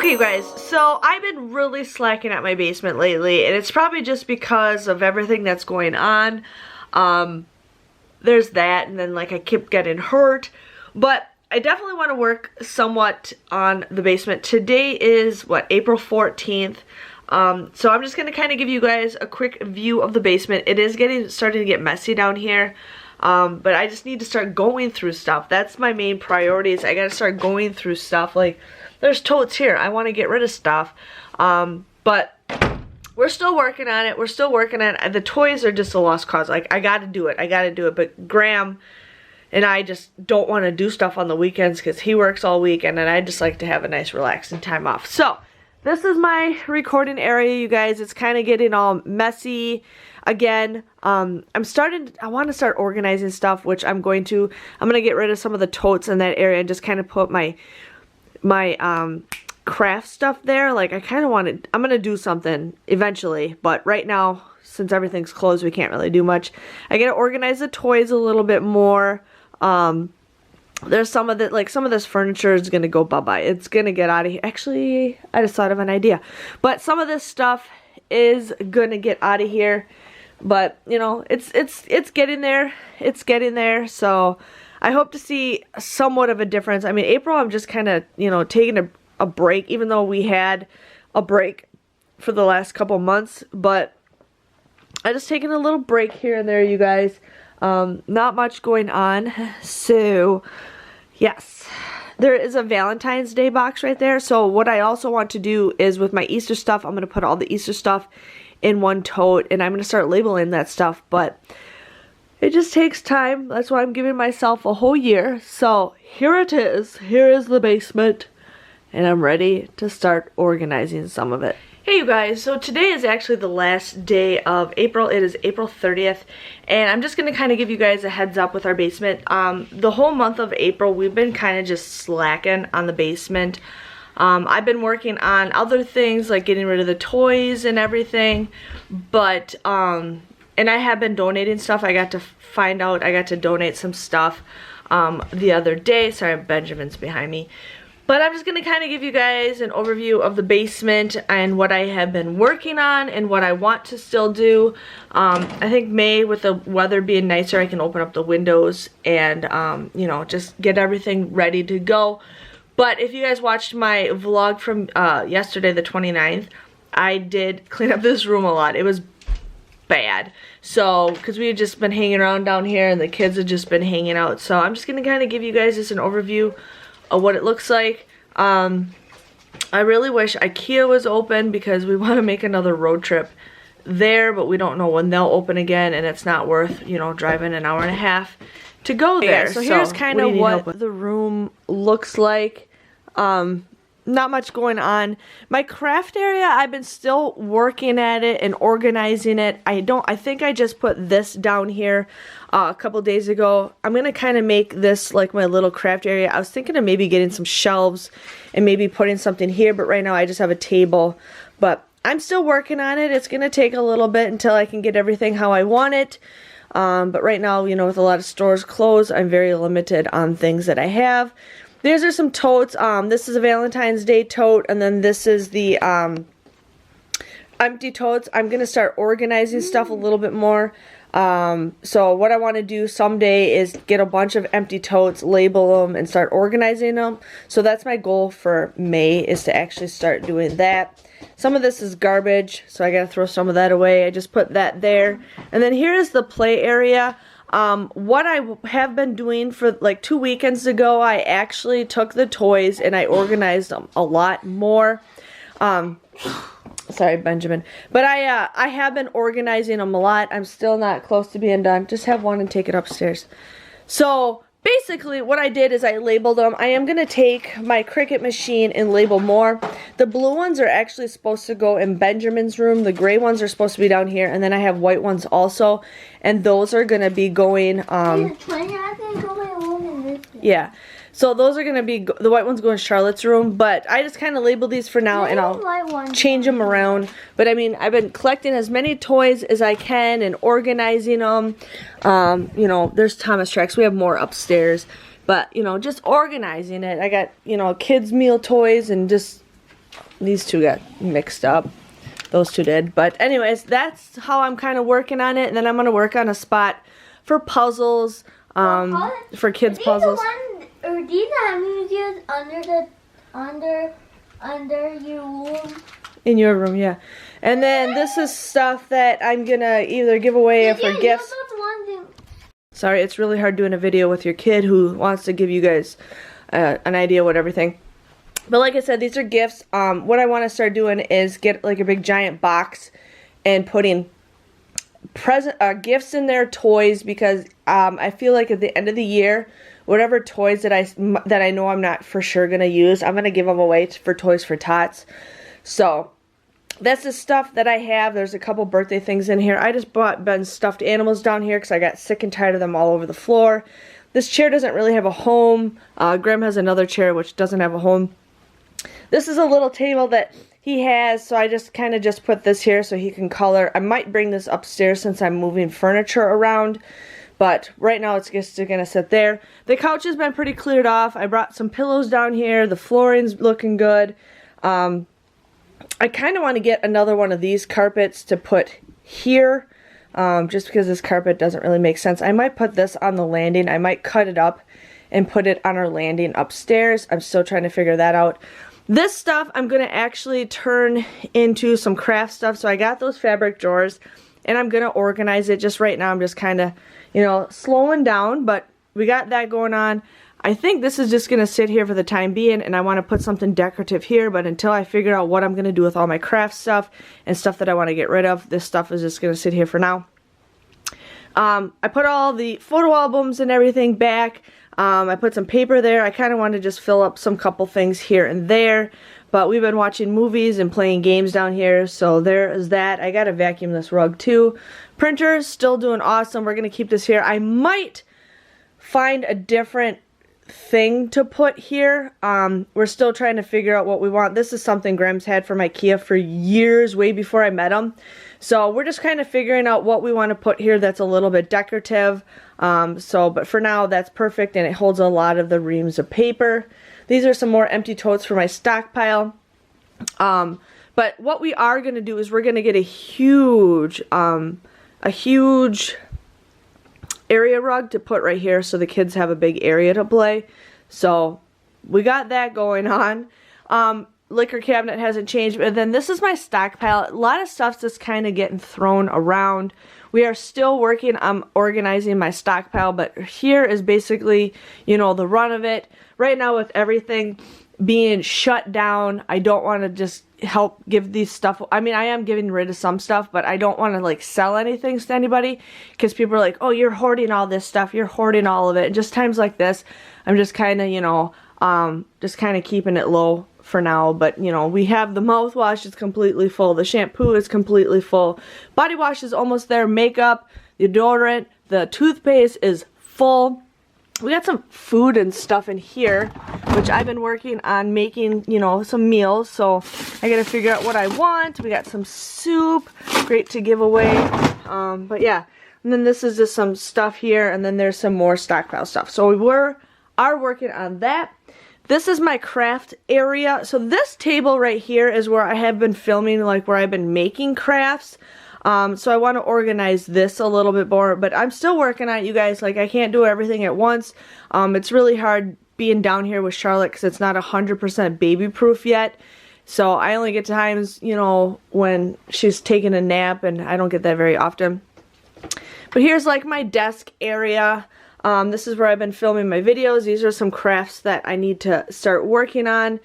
Okay, you guys, so I've been really slacking at my basement lately, and it's probably just because of everything that's going on. There's that, and then like I keep getting hurt, but I definitely want to work somewhat on the basement. Today is what, April 14th. So I'm just gonna kind of give you guys a quick view of the basement. It is starting to get messy down here. But I just need to start going through stuff. That's my main priority, is I gotta start going through stuff. Like, there's totes here. I want to get rid of stuff. But we're still working on it. We're still working on it. The toys are just a lost cause. Like, I gotta do it. I gotta do it. But Graham and I just don't want to do stuff on the weekends because he works all weekend, and I just like to have a nice relaxing time off. So, this is my recording area, you guys. It's kind of getting all messy again. I want to start organizing stuff, which I'm going to get rid of some of the totes in that area and just kind of put my craft stuff there. Like, I kind of want to, I'm going to do something eventually, but right now, since everything's closed, we can't really do much. I got to organize the toys a little bit more. There's some of the, like, some of this furniture is going to go bye-bye. It's going to get out of here. Actually, I just thought of an idea. But some of this stuff is going to get out of here. But, you know, it's getting there. It's getting there. So, I hope to see somewhat of a difference. I mean, April, I'm just kind of, you know, taking a break, even though we had a break for the last couple months. But I just taking a little break here and there, you guys. Not much going on. So, yes, there is a Valentine's Day box right there. So what I also want to do is with my Easter stuff, I'm going to put all the Easter stuff in one tote, and I'm going to start labeling that stuff. But it just takes time. That's why I'm giving myself a whole year. So here it is. Here is the basement, and I'm ready to start organizing some of it. Hey you guys, so today is actually the last day of April. It is April 30th, and I'm just going to kind of give you guys a heads up with our basement. The whole month of April, we've been kind of just slacking on the basement. I've been working on other things, like getting rid of the toys and everything, but, and I have been donating stuff. I got to find out I got to donate some stuff the other day. Sorry, Benjamin's behind me. But I'm just going to kind of give you guys an overview of the basement and what I have been working on and what I want to still do. I think May, with the weather being nicer, I can open up the windows and, you know, just get everything ready to go. But if you guys watched my vlog from yesterday, the 29th, I did clean up this room a lot. It was bad. So, because we had just been hanging around down here and the kids had just been hanging out. So I'm just going to kind of give you guys just an overview of what it looks like. I really wish IKEA was open because we want to make another road trip there, but we don't know when they'll open again, and it's not worth, you know, driving an hour and a half to go there. So here's kind of what the room looks like. Not much going on. My craft area, I've been still working at it and organizing it. I think I just put this down here a couple days ago. I'm going to kind of make this like my little craft area. I was thinking of maybe getting some shelves and maybe putting something here, but right now I just have a table. But I'm still working on it. It's going to take a little bit until I can get everything how I want it. But right now, you know, with a lot of stores closed, I'm very limited on things that I have. These are some totes. This is a Valentine's Day tote, and then this is the empty totes. I'm going to start organizing stuff a little bit more. So what I want to do someday is get a bunch of empty totes, label them, and start organizing them. So that's my goal for May, is to actually start doing that. Some of this is garbage, so I got to throw some of that away. I just put that there. And then here is the play area. What I have been doing for like 2 weekends ago, I actually took the toys and I organized them a lot more. Sorry, Benjamin. But I have been organizing them a lot. I'm still not close to being done. Just have one and take it upstairs. So basically what I did is I labeled them. I am going to take my Cricut machine and label more. The blue ones are actually supposed to go in Benjamin's room. The gray ones are supposed to be down here. And then I have white ones also. And those are going to be going... yeah. So those are going to be... the white ones go in Charlotte's room. But I just kind of label these for now. And I'll change them around. But I mean, I've been collecting as many toys as I can and organizing them. You know, there's Thomas tracks. We have more upstairs. But, you know, just organizing it. I got, you know, kids' meal toys and just these two got mixed up. Those two did. But anyways, that's how I'm kind of working on it. And then I'm going to work on a spot for puzzles, for kids puzzles. Or these I'm going to use under your room. In your room, yeah. And then this is stuff that I'm going to either give away for gifts. Sorry, it's really hard doing a video with your kid who wants to give you guys an idea what everything. But like I said, these are gifts. What I want to start doing is get like a big giant box and putting gifts in there, toys, because I feel like at the end of the year, whatever toys that I know I'm not for sure gonna use, I'm gonna give them away for Toys for Tots. So that's the stuff that I have. There's a couple birthday things in here. I just bought Ben's stuffed animals down here because I got sick and tired of them all over the floor. This chair doesn't really have a home. Graham has another chair which doesn't have a home. This is a little table that he has, so I just kind of just put this here so he can color. I might bring this upstairs since I'm moving furniture around, but right now it's just going to sit there. The couch has been pretty cleared off. I brought some pillows down here. The flooring's looking good. I kind of want to get another one of these carpets to put here, just because this carpet doesn't really make sense. I might put this on the landing. I might cut it up and put it on our landing upstairs. I'm still trying to figure that out. This stuff I'm going to actually turn into some craft stuff. So I got those fabric drawers and I'm going to organize it. Just right now I'm just kind of, you know, slowing down, but we got that going on. I think this is just going to sit here for the time being, and I want to put something decorative here, but until I figure out what I'm going to do with all my craft stuff and stuff that I want to get rid of, this stuff is just going to sit here for now. I put all the photo albums and everything back. I put some paper there. I kind of want to just fill up some couple things here and there, but we've been watching movies and playing games down here, so there is that. I got to vacuum this rug too. Printer's still doing awesome. We're going to keep this here. I might find a different thing to put here. We're still trying to figure out what we want. This is something Graham's had from IKEA for years, way before I met him. So we're just kind of figuring out what we want to put here that's a little bit decorative. But for now, that's perfect, and it holds a lot of the reams of paper. These are some more empty totes for my stockpile. But what we are going to do is we're going to get a huge area rug to put right here so the kids have a big area to play. So we got that going on. Liquor cabinet hasn't changed, but then this is my stockpile. A lot of stuff's just kind of getting thrown around. We are still working on organizing my stockpile, but here is basically, you know, the run of it. Right now with everything being shut down, I don't want to just help give these stuff. I mean, I am giving rid of some stuff, but I don't want to like sell anything to anybody because people are like, oh, you're hoarding all this stuff, you're hoarding all of it. And just times like this, I'm just kind of, you know, just kind of keeping it low for now. But you know, we have the mouthwash is completely full, the shampoo is completely full, body wash is almost there, makeup, the deodorant, the toothpaste is full. We got some food and stuff in here, which I've been working on making, you know, some meals, so I gotta figure out what I want. We got some soup, great to give away. But yeah, and then this is just some stuff here, and then there's some more stockpile stuff. So we are working on that. This is my craft area. So this table right here is where I have been filming, like where I've been making crafts. So I want to organize this a little bit more, but I'm still working on it, you guys. Like, I can't do everything at once. It's really hard being down here with Charlotte because it's not 100% baby proof yet. So I only get times, you know, when she's taking a nap, and I don't get that very often. But here's like my desk area. This is where I've been filming my videos. These are some crafts that I need to start working on.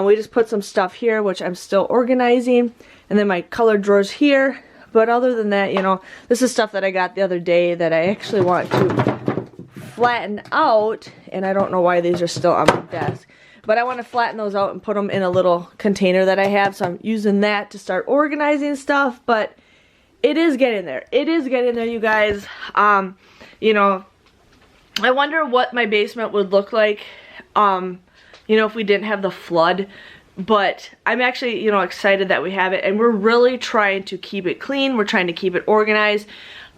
We just put some stuff here, which I'm still organizing. And then my colored drawers here. But other than that, you know, this is stuff that I got the other day that I actually want to flatten out. And I don't know why these are still on my desk. But I want to flatten those out and put them in a little container that I have. So I'm using that to start organizing stuff. But it is getting there. It is getting there, you guys. You know, I wonder what my basement would look like, you know, if we didn't have the flood. But I'm actually, you know, excited that we have it, and we're really trying to keep it clean. We're trying to keep it organized.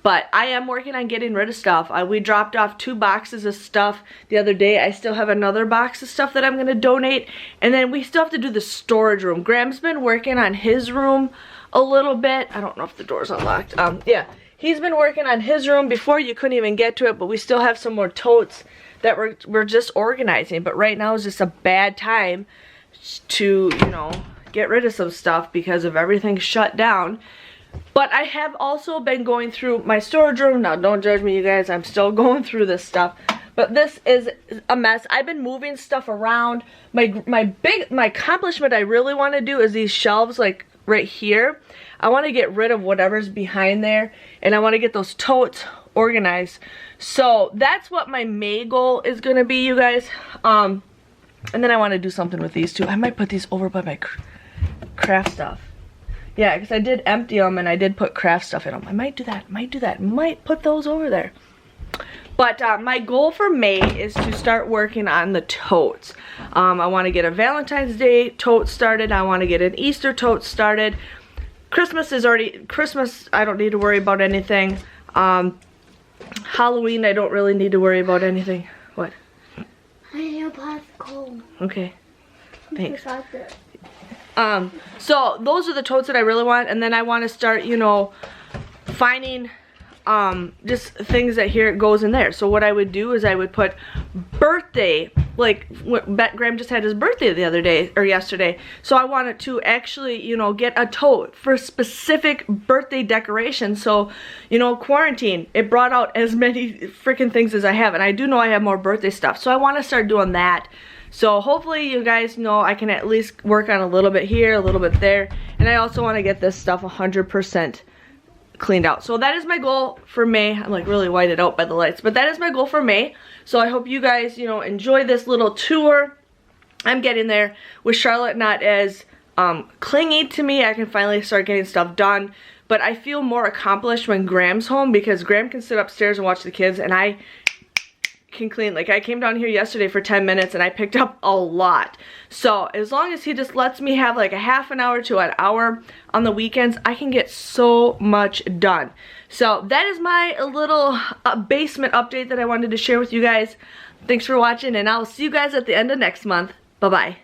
But I am working on getting rid of stuff. We dropped off 2 boxes of stuff the other day. I still have another box of stuff that I'm going to donate. And then we still have to do the storage room. Graham's been working on his room a little bit. I don't know if the door's unlocked. Yeah, he's been working on his room. Before you couldn't even get to it, but we still have some more totes that we're just organizing. But right now is just a bad time to, you know, get rid of some stuff because of everything shut down. But I have also been going through my storage room. Now, don't judge me, you guys. I'm still going through this stuff. But this is a mess. I've been moving stuff around. My accomplishment I really want to do is these shelves, like right here. I want to get rid of whatever's behind there. And I want to get those totes organized. So that's what my May goal is going to be, you guys. And then I want to do something with these too. I might put these over by my craft stuff. Yeah, because I did empty them and I did put craft stuff in them. I might do that, might put those over there. But my goal for May is to start working on the totes. I want to get a Valentine's Day tote started. I want to get an Easter tote started. Christmas, I don't need to worry about anything. Halloween, I don't really need to worry about anything. What? I need a popsicle. Okay, thanks. So those are the totes that I really want, and then I want to start, you know, finding just things that here it goes in there. So what I would do is I would put birthday, like Graham just had his birthday the other day or yesterday, so I wanted to actually, you know, get a tote for specific birthday decorations. So, you know, quarantine, it brought out as many freaking things as I have, and I do know I have more birthday stuff, so I want to start doing that. So hopefully you guys know I can at least work on a little bit here, a little bit there. And I also want to get this stuff 100% cleaned out. So that is my goal for May. I'm like really whited out by the lights. But that is my goal for May. So I hope you guys, you know, enjoy this little tour. I'm getting there. With Charlotte not as clingy to me, I can finally start getting stuff done. But I feel more accomplished when Graham's home because Graham can sit upstairs and watch the kids and I can clean. Like I came down here yesterday for 10 minutes and I picked up a lot. So as long as he just lets me have like a half an hour to an hour on the weekends, I can get so much done. So that is my little basement update that I wanted to share with you guys. Thanks for watching and I'll see you guys at the end of next month. Bye bye.